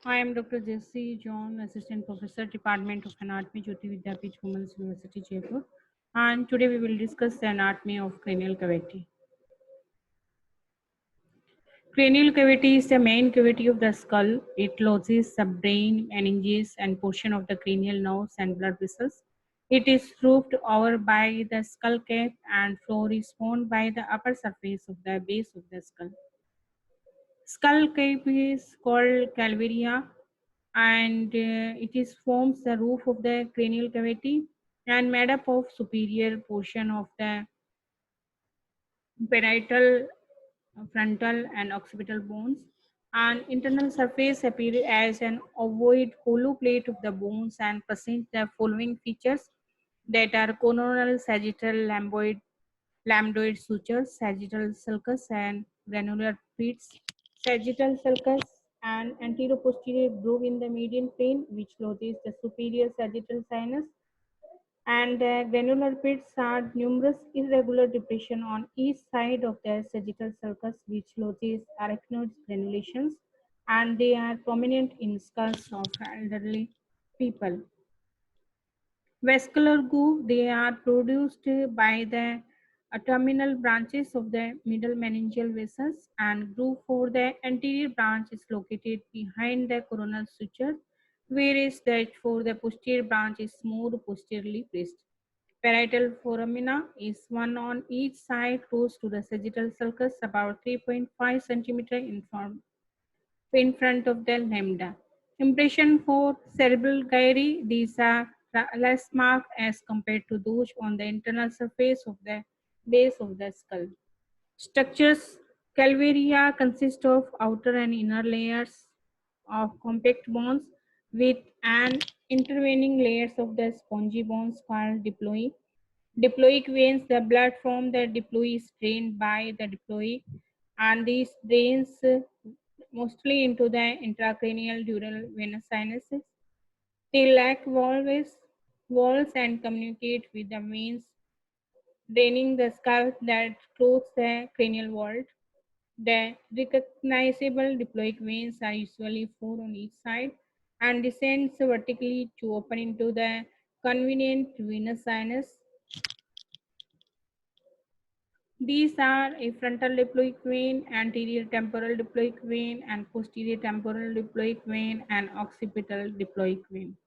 I am Dr. Jessie John, Assistant Professor, Department of Anatomy, Jyoti Vidyapeeth, Women's University, Jaipur. And today we will discuss the anatomy of cranial cavity. Cranial cavity is the main cavity of the skull. It lodges the brain, meninges, and portion of the cranial nerves and blood vessels. It is roofed over by the skull cap, and floor is formed by the upper surface of the base of the skull. Skull cape is called calvaria, and it is forms the roof of the cranial cavity and made up of superior portion of the parietal, frontal, and occipital bones. And internal surface appear as an ovoid hollow plate of the bones and present the following features that are coronal, sagittal, lambdoid sutures, sagittal sulcus, and granular pits. Sagittal sulcus and anteroposterior groove in the median plane, which lodges the superior sagittal sinus, and the granular pits are numerous irregular depressions on each side of the sagittal sulcus, which lodges arachnoid granulations, and they are prominent in skulls of elderly people. Vascular goo, they are produced by the terminal branches of the middle meningeal vessels, and groove for the anterior branch is located behind the coronal suture, whereas that for the posterior branch is more posteriorly placed. Parietal foramina is one on each side close to the sagittal sulcus, about 3.5 centimeter in front of the lambda. Impression for cerebral gyri, these are less marked as compared to those on the internal surface of the base of the skull. Structures calvaria consist of outer and inner layers of compact bones with an intervening layers of the spongy bones called diploe. Diploic veins, the blood from the diploe is drained by the diploe, and these drains mostly into the intracranial dural venous sinuses. They lack walls and communicate with the veins draining the skull that clothes the cranial vault. The recognizable diploic veins are usually four on each side and descends vertically to open into the convenient venous sinus. These are a frontal diploic vein, anterior temporal diploic vein, and posterior temporal diploic vein, and occipital diploic vein.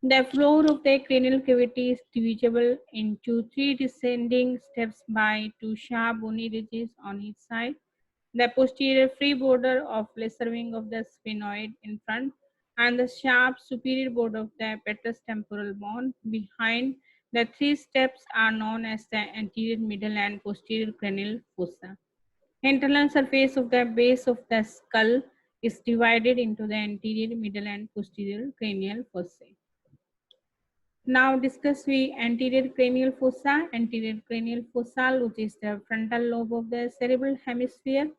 The floor of the cranial cavity is divisible into three descending steps by two sharp bony ridges on each side. The posterior free border of lesser wing of the sphenoid in front, and the sharp superior border of the petrous temporal bone behind. The three steps are known as the anterior, middle, and posterior cranial fossa. Internal surface of the base of the skull is divided into the anterior, middle, and posterior cranial fossae. Now discuss we anterior cranial fossa. Anterior cranial fossa, which is the frontal lobe of the cerebral hemisphere.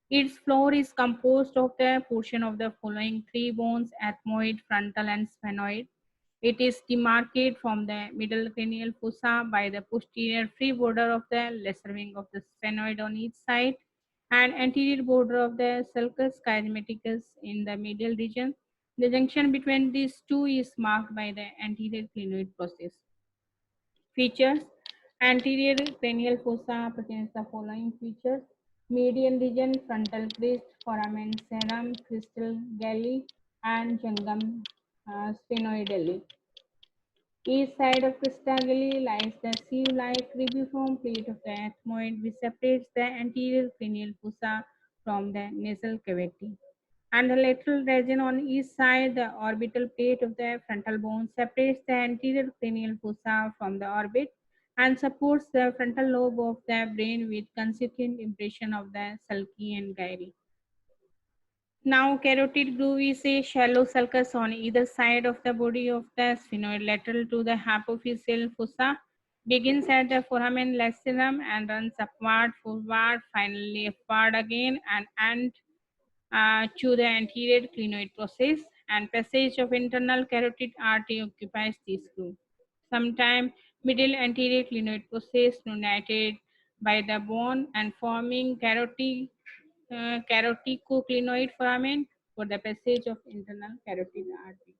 Its floor is composed of the portion of the following three bones: ethmoid, frontal, and sphenoid. It is demarcated from the middle cranial fossa by the posterior free border of the lesser wing of the sphenoid on each side and anterior border of the sulcus chiasmaticus in the medial region. The junction between these two is marked by the anterior clinoid process. Features: anterior cranial fossa presents the following features: median region, frontal crest, foramen serum, crystal galli, and jungum sphenoidally. Each side of crystal galli lies the sieve-like cribriform plate of the ethmoid, which separates the anterior cranial fossa from the nasal cavity. And the lateral region on each side, the orbital plate of the frontal bone separates the anterior cranial fossa from the orbit and supports the frontal lobe of the brain with consequent impression of the sulci and gyri. Now, carotid groove is a shallow sulcus on either side of the body of the sphenoid lateral to the hypophyseal fossa, begins at the foramen lacerum and runs upward, forward, finally upward again, and end to the anterior clinoid process, and passage of internal carotid artery occupies this groove. Sometimes middle anterior clinoid process united by the bone and forming carotid carotidoclinoid foramen, for the passage of internal carotid artery.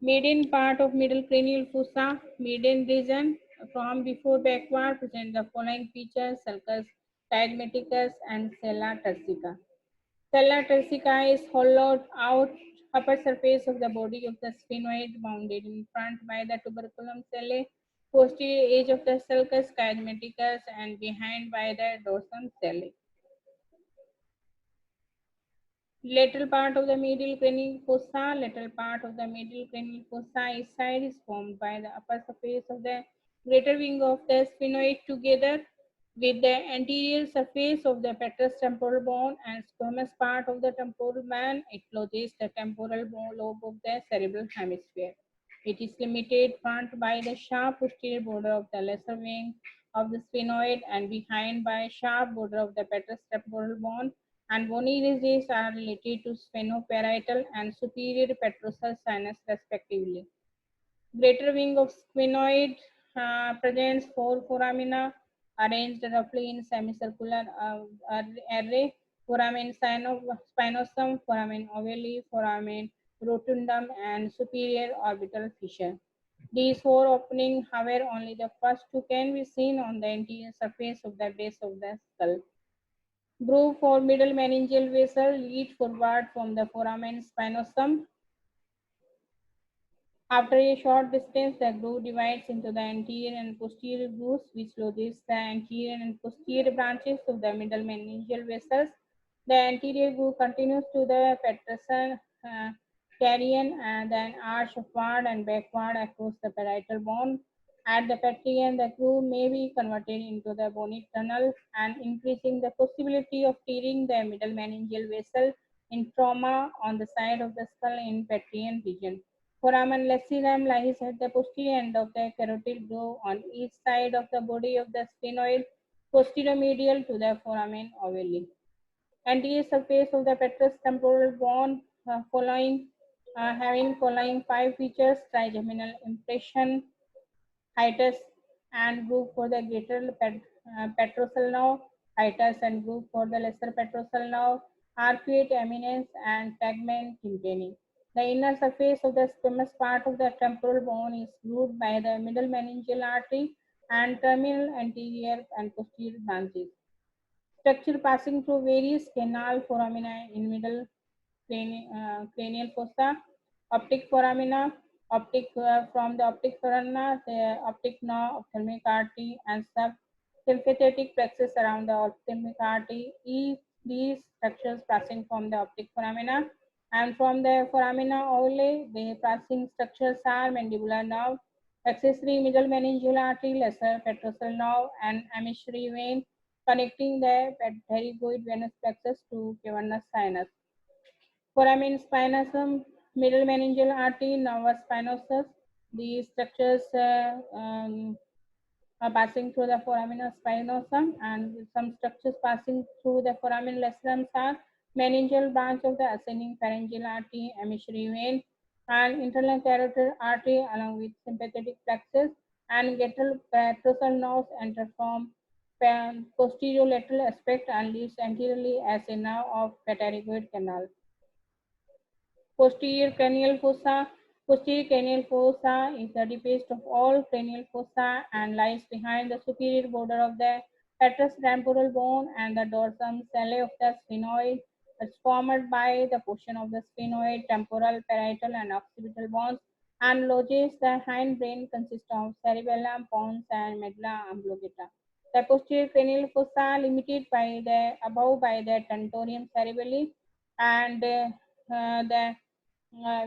Median part of middle cranial fossa, median region from before backward present the following features: sulcus diagmaticus and sella turcica. Sella turcica is hollowed out upper surface of the body of the sphenoid, bounded in front by the tuberculum sellae, posterior edge of the sulcus diagmaticus, and behind by the dorsum sellae. Lateral part of the medial cranial fossa. Lateral part of the medial cranial fossa each side is formed by the upper surface of the greater wing of the sphenoid together with the anterior surface of the petrous temporal bone and squamous part of the temporal band. It closes the temporal lobe of the cerebral hemisphere. It is limited front by the sharp posterior border of the lesser wing of the sphenoid and behind by a sharp border of the petrous temporal bone, and bony ridges are related to sphenoparietal and superior petrosal sinus respectively. Greater wing of sphenoid presents four foramina arranged roughly in semicircular array: foramen spinosum, foramen ovale, foramen rotundum, and superior orbital fissure. These four openings, however, only the first two can be seen on the anterior surface of the base of the skull. Groove for middle meningeal vessel lead forward from the foramen spinosum. After a short distance, the groove divides into the anterior and posterior grooves, which lodges the anterior and posterior branches of the middle meningeal vessels. The anterior groove continues to the petrosal carrion and then arch upward and backward across the parietal bone. At the petrion, the groove may be converted into the bony tunnel and increasing the possibility of tearing the middle meningeal vessel in trauma on the side of the skull in petrion region. Foramen lacerum lies at the posterior end of the carotid groove on each side of the body of the sphenoid, posteromedial to the foramen ovale. Anterior surface of the petrous temporal bone having following five features: trigeminal impression, hiatus and groove for the greater petrosal nerve, hiatus and groove for the lesser petrosal nerve, arcuate eminence and tegmen tympani. The inner surface of the squamous part of the temporal bone is grooved by the middle meningeal artery and terminal anterior and posterior branches. Structure passing through various canal foramina in middle cranial fossa, optic foramina, optic from the optic corona, the optic nerve, ophthalmic artery, and subsympathetic plexus around the ophthalmic artery. Each these structures passing from the optic foramina, and from the foramina ovale, the passing structures are mandibular nerve, accessory middle meningeal artery, lesser petrosal nerve, and emissary vein connecting the pterygoid venous plexus to cavernous sinus. Foramen spinosum, middle meningeal artery, nervus spinosus. These structures are passing through the foramen spinosum, and some structures passing through the foramen lacerums are meningeal branch of the ascending pharyngeal artery, emissary vein, and internal carotid artery along with sympathetic plexus, and lateral petrosal nerves enter from posterolateral aspect and leads anteriorly as a nerve of pterygoid canal. Posterior cranial fossa. Posterior cranial fossa is the deepest of all cranial fossa and lies behind the superior border of the petrous temporal bone and the dorsum sellae of the sphenoid. It's formed by the portion of the sphenoid, temporal, parietal, and occipital bones, and lodges the hindbrain consists of cerebellum, pons, and medulla oblongata. The posterior cranial fossa limited by the above by the tentorium cerebelli and the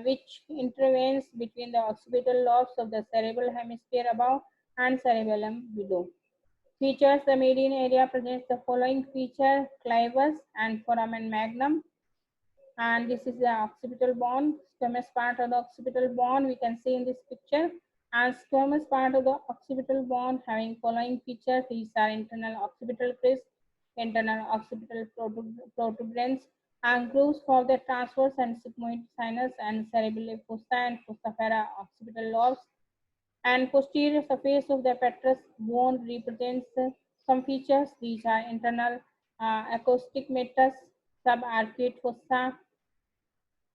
which intervenes between the occipital lobes of the cerebral hemisphere above and cerebellum below. Features: the median area presents the following feature: clivus and foramen magnum, and this is the occipital bone. Squamous part of the occipital bone we can see in this picture, and squamous part of the occipital bone having following features. These are internal occipital crest, internal occipital protuberance, and grooves for the transverse and sigmoid sinus and cerebellar fossa and fossifera occipital lobes, and posterior surface of the petrous bone represents some features. These are internal acoustic meatus, subarcuate fossa,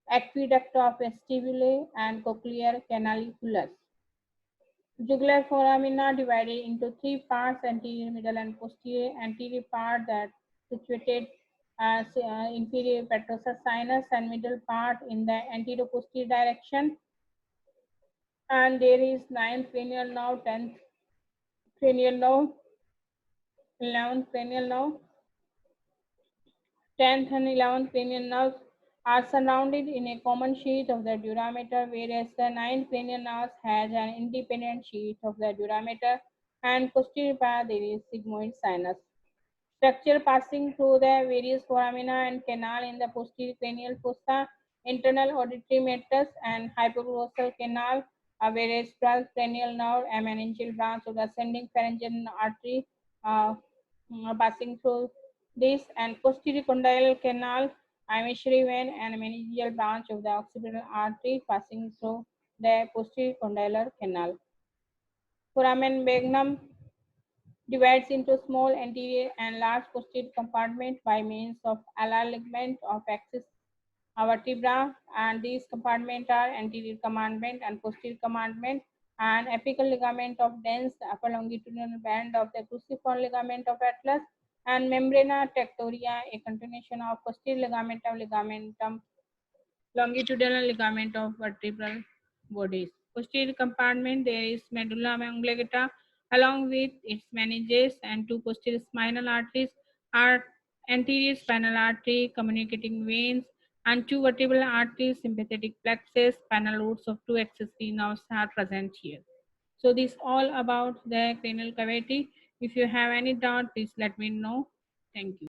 aqueduct of vestibule and cochlear canaliculus. Jugular foramina divided into three parts: anterior, middle, and posterior. Anterior part that situated as inferior petrosus sinus, and middle part in the anterior-posterior direction. And there is ninth cranial nerve, 10th cranial nerve, 11th cranial nerve. 10th and 11th cranial nerves are surrounded in a common sheath of the durameter, whereas the 9th cranial nerve has an independent sheath of the durameter, and posterior part there is sigmoid sinus. Structure passing through the various foramina and canal in the posterior cranial fossa, internal auditory meatus, and hypoglossal canal, whereas 12th cranial nerve, a meningeal branch of the ascending pharyngeal artery, uh, passing through this, and posterior condyle canal, emissary vein, and meningeal branch of the occipital artery passing through the posterior condylar canal. Foramen magnum divides into small anterior and large posterior compartment by means of alar ligament of axis vertebra, and these compartments are anterior compartment and posterior compartment, and apical ligament of dense upper longitudinal band of the cruciform ligament of atlas, and membrana tectoria, a continuation of posterior ligamentum longitudinal ligament of vertebral bodies. Posterior compartment, there is medulla oblongata along with its meninges, and two posterior spinal arteries are anterior spinal artery, communicating veins, and two vertebral arteries, sympathetic plexus, spinal roots of two accessory nerves are present here. So this all about the cranial cavity. If you have any doubt, please let me know. Thank you.